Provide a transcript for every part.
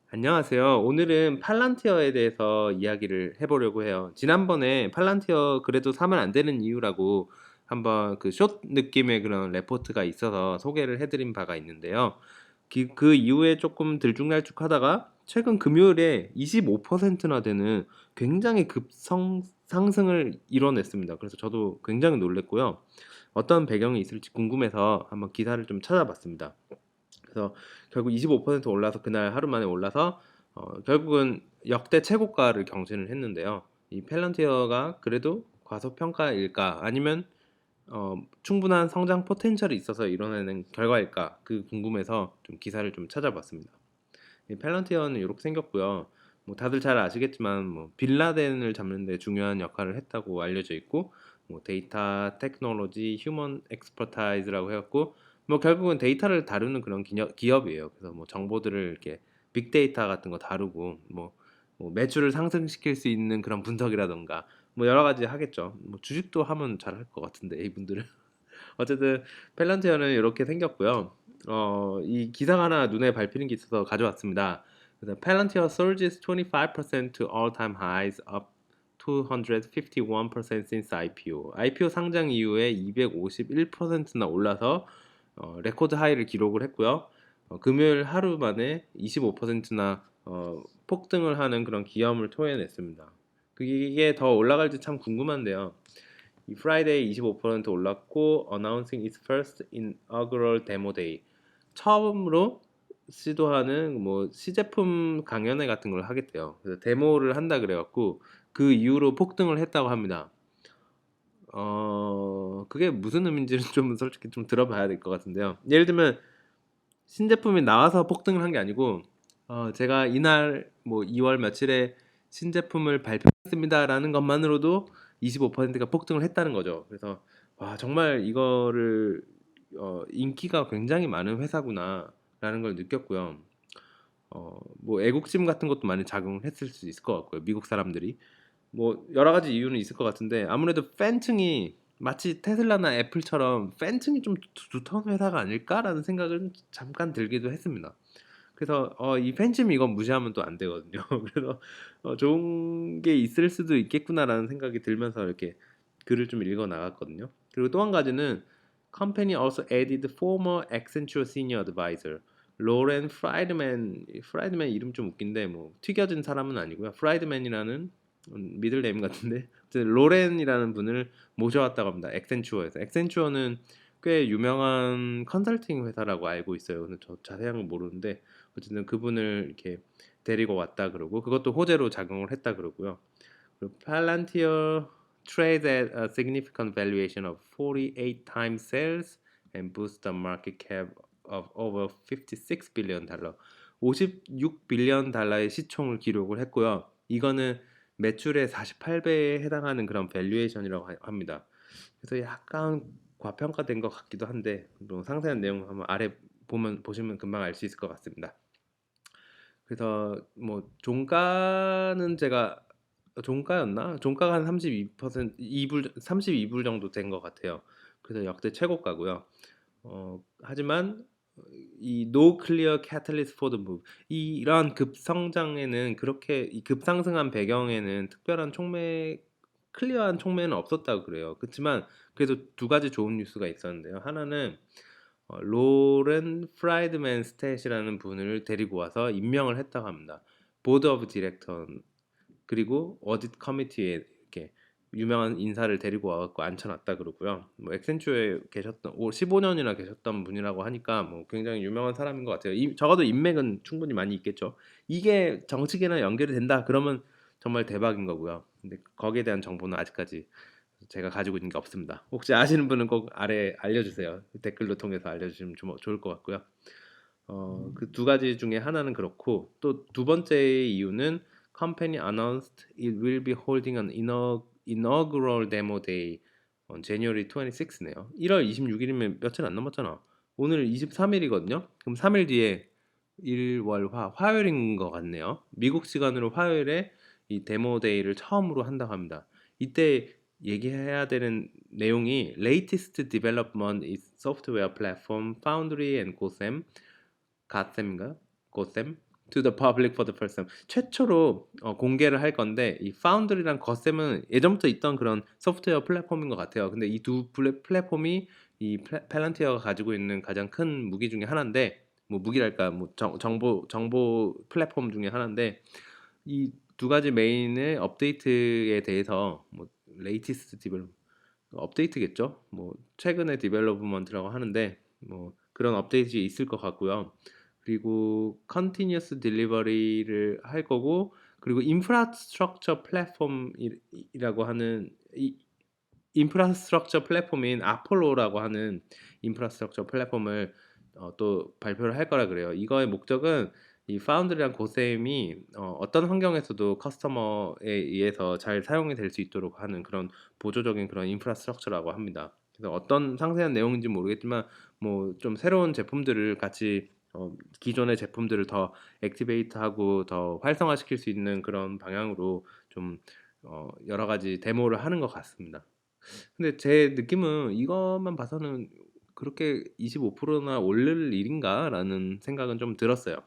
안녕하세요. 오늘은 팔란티어에 대해서 이야기를 해보려고 해요. 지난번에 팔란티어 그래도 사면 안 되는 이유라고 한번 그 숏 느낌의 그런 레포트가 있어서 소개를 해드린 바가 있는데요. 그 이후에 조금 들쭉날쭉하다가 최근 금요일에 25%나 되는 굉장히 상승을 이뤄냈습니다. 그래서 저도 굉장히 놀랬고요. 어떤 배경이 있을지 궁금해서 한번 기사를 좀 찾아봤습니다. 그래서 결국 25% 올라서 그날 하루 만에 올라서 결국은 역대 최고가를 경신을 했는데요. 이 펠런티어가 그래도 과소평가일까 아니면 충분한 성장 포텐셜이 있어서 이뤄내는 결과일까 그 궁금해서 좀 기사를 좀 찾아봤습니다. 이 펠런티어는 이렇게 생겼고요. 뭐 다들 잘 아시겠지만 뭐 빌라덴을 잡는 데 중요한 역할을 했다고 알려져 있고 뭐 데이터 테크놀로지 휴먼 엑스퍼타이즈라고 해갖고 뭐 결국은 데이터를 다루는 그런 기업이에요. 그래서 뭐 정보들을 이렇게 빅데이터 같은 거 다루고 뭐 매출을 상승시킬 수 있는 그런 분석이라던가 뭐 여러 가지 하겠죠. 뭐 주식도 하면 잘할 것 같은데 이분들은. 어쨌든 펠런티어는 이렇게 생겼고요. 이 기사가 하나 눈에 밟히는 게 있어서 가져왔습니다. 그래서 Palantir surges 25% to all-time highs, up 251% since IPO. IPO 상장 이후에 251%나 올라서 레코드 하이를 기록을 했고요. 금요일 하루 만에 25%나 폭등을 하는 그런 기염을 토해냈습니다. 그게 더 올라갈지 참 궁금한데요. 이 프라이데이 25% 올랐고 announcing its first inaugural demo day 처음으로 시도하는 뭐 시제품 강연회 같은 걸 하겠대요. 그래서 데모를 한다 그래갖고 그 이후로 폭등을 했다고 합니다. 그게 무슨 의미인지는 좀 솔직히 좀 들어봐야 될 것 같은데요. 예를 들면 신제품이 나와서 폭등을 한 게 아니고 제가 이날 뭐 2월 며칠에 신제품을 발표했습니다라는 것만으로도 25%가 폭등을 했다는 거죠. 그래서 와 정말 이거를 인기가 굉장히 많은 회사구나라는 걸 느꼈고요. 뭐 애국심 같은 것도 많이 작용을 했을 수 있을 것 같고요. 미국 사람들이 뭐 여러 가지 이유는 있을 것 같은데 아무래도 팬층이 마치 테슬라나 애플처럼 팬층이 좀 두터운 회사가 아닐까라는 생각은 잠깐 들기도 했습니다. 그래서 이 팬층 이건 무시하면 또 안 되거든요. 그래서 좋은 게 있을 수도 있겠구나라는 생각이 들면서 이렇게 글을 좀 읽어 나갔거든요. 그리고 또 한 가지는 Company also added former Accenture senior advisor 로렌 프라이드맨 이름 좀 웃긴데 뭐 튀겨진 사람은 아니고요. 프라이드맨이라는 미들네임 같은데 로렌이라는 분을 모셔왔다고 합니다. 엑센추어에서. 엑센추어는 꽤 유명한 컨설팅 회사라고 알고 있어요. 근데 저 자세한 건 모르는데 어쨌든 그분을 이렇게 데리고 왔다 그러고 그것도 호재로 작용을 했다 그러고요. 그리고 팔란티어 trades at a significant valuation of 48 times sales and boosts the market cap of over 56 billion 달러. 56 빌리언 달러의 시총을 기록을 했고요. 이거는 매출의 48배에 해당하는 그런 밸류에이션이라고 합니다. 그래서 약간 과평가된 것 같기도 한데 뭐 상세한 내용 한번 아래 보시면 금방 알 수 있을 것 같습니다. 그래서 뭐 종가는 제가 종가였나? 종가가 한 32% 2불 32불 정도 된 것 같아요. 그래서 역대 최고가고요. 하지만 이 no clear catalyst for the move 이러한 급성장에는 그렇게 이 급상승한 배경에는 특별한 클리어한 촉매는 없었다고 그래요. 그렇지만 그래도 두 가지 좋은 뉴스가 있었는데요. 하나는 로렌 프라이드맨 스탯이라는 분을 데리고 와서 임명을 했다고 합니다. 보드 오브 디렉터 그리고 어짓 커미티에 이렇게 유명한 인사를 데리고 와갖고 앉혀놨다 그러고요. 뭐 엑센추어에 계셨던 15년이나 계셨던 분이라고 하니까 뭐 굉장히 유명한 사람인 것 같아요. 적어도 인맥은 충분히 많이 있겠죠. 이게 정치계나 연결이 된다 그러면 정말 대박인 거고요. 근데 거기에 대한 정보는 아직까지 제가 가지고 있는 게 없습니다. 혹시 아시는 분은 꼭 아래 알려주세요. 댓글로 통해서 알려주시면 좋을 것 같고요. 그 두 가지 중에 하나는 그렇고 또 두 번째 이유는 company announced it will be holding an inaugural demo day on January 26네요. 1월 26일이면 며칠 안 남았잖아. 오늘 23일이거든요. 그럼 3일 뒤에 일월화 화요일인 것 같네요. 미국 시간으로 화요일에 이 데모 데이를 처음으로 한다고 합니다. 이때 얘기해야 되는 내용이 latest development is software platform Foundry and GoSam, 갓셈인가? 고셈? to the public for the first time. 최초로 공개를 할 건데 이 파운드리랑 거셈은 예전부터 있던 그런 소프트웨어 플랫폼인 것 같아요. 근데 이 두 플랫폼이 이 팔란티어가 가지고 있는 가장 큰 무기 중에 하나인데 뭐 무기랄까 뭐 정보 플랫폼 중에 하나인데 이 두 가지 메인의 업데이트에 대해서 뭐 레이티스트 디벨롭 업데이트겠죠. 뭐 최근에 디벨롭먼트라고 하는데 뭐 그런 업데이트 있을 것 같고요. 그리고 컨티뉴어스 딜리버리를 할 거고 그리고 인프라스트럭처 플랫폼이라고 하는 이 인프라스트럭처 플랫폼인 아폴로라고 하는 인프라스트럭처 플랫폼을 또 발표를 할 거라 그래요. 이거의 목적은 이 파운드리랑 고셈이 어떤 환경에서도 커스터머에 의해서 잘 사용이 될 수 있도록 하는 그런 보조적인 그런 인프라스트럭처라고 합니다. 그래서 어떤 상세한 내용인지 모르겠지만 뭐 좀 새로운 제품들을 같이 기존의 제품들을 더 액티베이트하고 더 활성화시킬 수 있는 그런 방향으로 좀 여러 가지 데모를 하는 것 같습니다. 근데 제 느낌은 이것만 봐서는 그렇게 25%나 오를 일인가라는 생각은 좀 들었어요.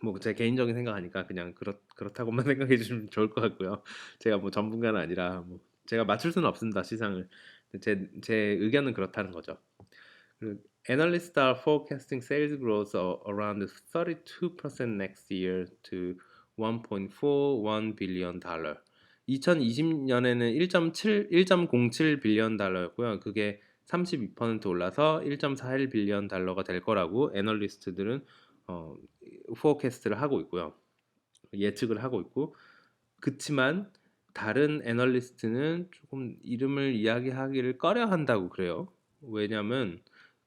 뭐 제 개인적인 생각하니까 그냥 그렇다고만 생각해 주시면 좋을 것 같고요. 제가 뭐 전문가는 아니라 뭐 제가 맞출 수는 없습니다, 시장을. 제 의견은 그렇다는 거죠. 그 Analysts are forecasting sales growth around 32% next year to 1.41 billion 달러. 2020년에는 1.07 빌리언 달러였고요. 그게 32% 올라서 1.41 빌리언 달러가 될 거라고 애널리스트들은 어, 포캐스트를 하고 있고요. 예측을 하고 있고 그치만 다른 애널리스트는 조금 이름을 이야기하기를 꺼려 한다고 그래요. 왜냐면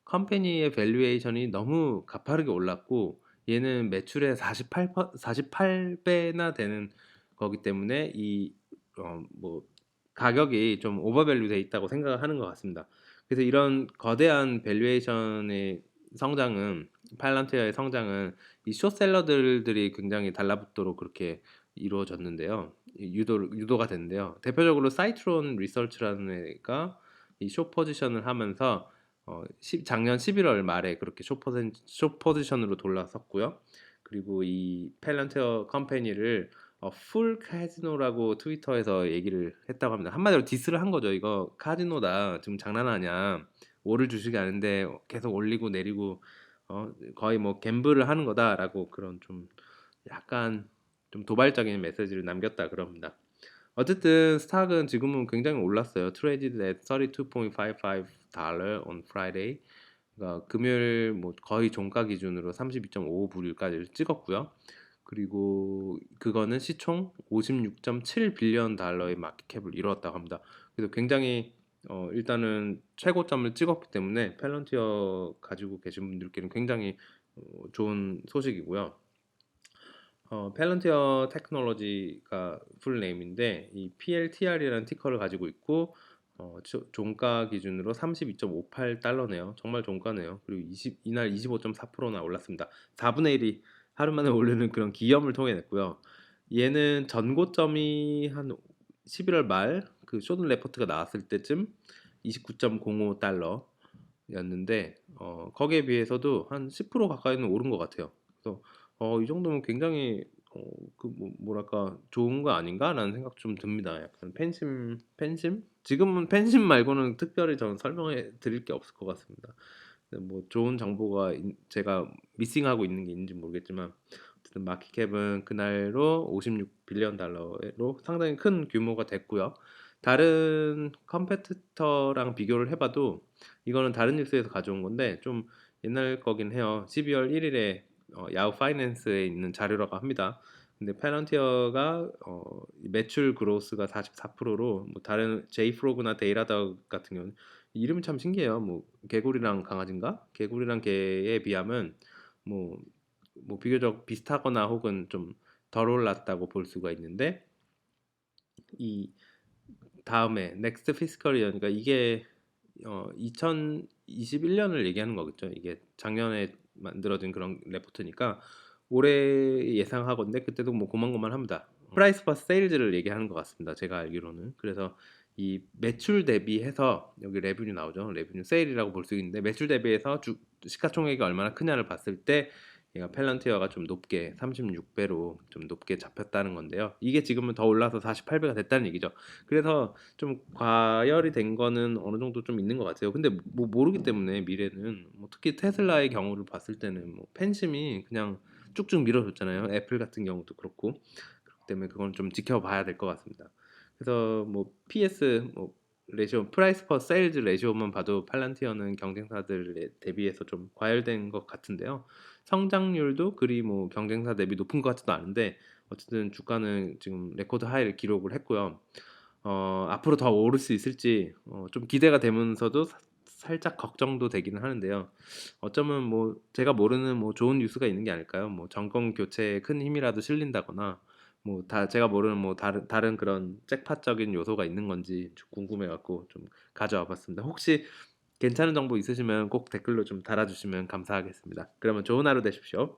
컴퍼니의 밸류에이션이 너무 가파르게 올랐고 얘는 매출의 48배나 되는 거기 때문에 뭐 가격이 좀 오버밸류 돼 있다고 생각을 하는 것 같습니다. 그래서 이런 거대한 밸류에이션의 성장은 팔란티어의 성장은 이 숏셀러들이 굉장히 달라붙도록 그렇게 이루어졌는데요. 유도가 됐는데요. 대표적으로 사이트론 리서치라는 애가 이 숏 포지션을 하면서 작년 11월 말에 그렇게 숏 포지션으로 돌아섰고요. 그리고 이 펠런티어 컴퍼니를 풀 카지노라고 트위터에서 얘기를 했다고 합니다. 한마디로 디스를 한 거죠. 이거 카지노다. 지금 장난하냐. 오를 주식이 아닌데 계속 올리고 내리고 거의 뭐 갬블을 하는 거다라고 그런 좀 약간 좀 도발적인 메시지를 남겼다 그럽니다. 어쨌든 스탁은 지금은 굉장히 올랐어요. Traded at 32.55 달러 on Friday. 그러니까 금요일 뭐 거의 종가 기준으로 32.55불까지 찍었고요. 그리고 그거는 시총 56.7 빌리언 달러의 마켓캡을 이루었다고 합니다. 그래서 굉장히 일단은 최고점을 찍었기 때문에 펠런티어 가지고 계신 분들께는 굉장히 좋은 소식이고요. 펠런티어 테크놀로지가 풀 네임인데 이 PLTR이라는 티커를 가지고 있고 종가 기준으로 32.58 달러네요. 정말 종가네요. 그리고 이날 25.4%나 올랐습니다. 4분의 1이 하루 만에 오르는 그런 기염을 통해 냈고요. 얘는 전고점이 한 11월 말 그 쇼든 레포트가 나왔을 때쯤 29.05 달러였는데 거기에 비해서도 한 10% 가까이는 오른 것 같아요. 그래서 이 정도면 굉장히 뭐랄까 좋은 거 아닌가라는 생각 좀 듭니다. 약간 팬심? 지금은 팬심 말고는 특별히 저는 설명해 드릴 게 없을 것 같습니다. 뭐 좋은 정보가 제가 미싱하고 있는 게 있는지 모르겠지만 어쨌든 마켓캡은 그날로 56 빌리언 달러로 상당히 큰 규모가 됐고요. 다른 컴페티터랑 비교를 해봐도 이거는 다른 뉴스에서 가져온 건데 좀 옛날 거긴 해요. 12월 1일에 야후 파이낸스에 있는 자료라고 합니다. 근데 페런티어가 매출 그로스가 44%로 뭐 다른 제이프로그나 데이라덕 같은 경우는 이름이 참 신기해요. 뭐 개구리랑 강아지인가? 개구리랑 개에 비하면 뭐, 뭐 비교적 비슷하거나 혹은 좀 덜 올랐다고 볼 수가 있는데 이 다음에 넥스트 피스컬 이어 그러니까 이게 2021년을 얘기하는 거겠죠. 이게 작년에 만들어진 그런 레포트니까 올해 예상하건데 그때도 뭐 고만고만합니다. 프라이스 퍼 세일즈를 얘기하는 것 같습니다. 제가 알기로는. 그래서 이 매출 대비해서 여기 레뷰뉴 나오죠. 레뷰뉴 세일이라고 볼 수 있는데 매출 대비해서 시가총액이 얼마나 크냐를 봤을 때 얘가 펠런티어가 좀 높게 36배로 좀 높게 잡혔다는 건데요. 이게 지금은 더 올라서 48배가 됐다는 얘기죠. 그래서 좀 과열이 된 거는 어느 정도 좀 있는 것 같아요. 근데 뭐 모르기 때문에 미래는 뭐 특히 테슬라의 경우를 봤을 때는 뭐 팬심이 그냥 쭉쭉 밀어줬잖아요. 애플 같은 경우도 그렇고 그렇기 때문에 그건 좀 지켜봐야 될 것 같습니다. 그래서 뭐 PS 뭐 레시오 프라이스 퍼 세일즈 레시오만 봐도 팔란티어는 경쟁사들에 대비해서 좀 과열된 것 같은데요. 성장률도 그리 뭐 경쟁사 대비 높은 것 같지도 않은데 어쨌든 주가는 지금 레코드 하이를 기록을 했고요. 앞으로 더 오를 수 있을지 좀 기대가 되면서도 살짝 걱정도 되기는 하는데요. 어쩌면 뭐 제가 모르는 뭐 좋은 뉴스가 있는 게 아닐까요? 뭐 정권 교체에 큰 힘이라도 실린다거나 뭐 다 제가 모르는 뭐 다른 그런 잭팟적인 요소가 있는 건지 좀 궁금해 갖고 좀 가져와 봤습니다. 혹시 괜찮은 정보 있으시면 꼭 댓글로 좀 달아주시면 감사하겠습니다. 그러면 좋은 하루 되십시오.